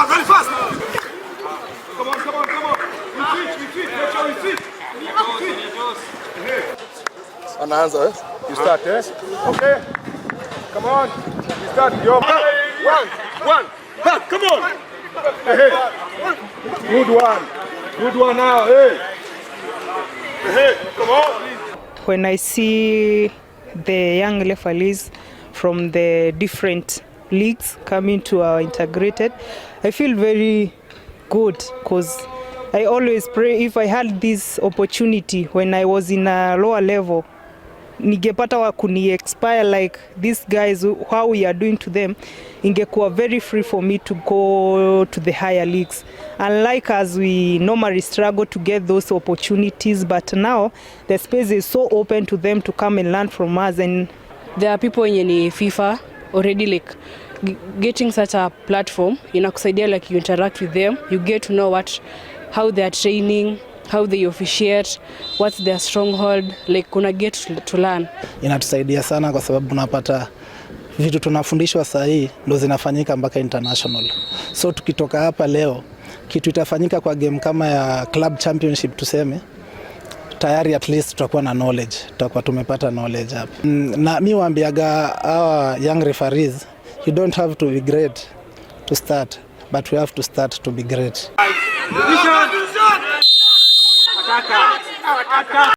Very fast. Come on. Retreat. Make sure retreat. Anaanza, eh? You start, eh? Okay. Come on. You start. Yo. One. Back. Come on. Hey. Good one now. Hey. Come on. When I see the young referees from the different leagues coming to our integrated, I feel very good, because I always pray if I had this opportunity when I was in a lower level, ningepata wa kuni expire like these guys, how we are doing to them, ingekuwa very free for me to go to the higher leagues. Unlike as we normally struggle to get those opportunities, but now the space is so open to them to come and learn from us. And there are people in FIFA already, like getting such a platform inakusaidia, like you interact with them, you get to know how they are training, how they officiate, what's their stronghold, like kuna get to learn. Inatusaidia sana kwa sababu unapata vitu tunafundishwa sahi ndo zinafanyika mpaka international. So tukitoka hapa leo, kitu itafanyika kwa game kama ya club championship tuseme, tayari at least tutakuwa na knowledge, tutakuwa tumepata knowledge hapa. Na mimi waambiaga our young referees, you don't have to be great to start, but we have to start to be great.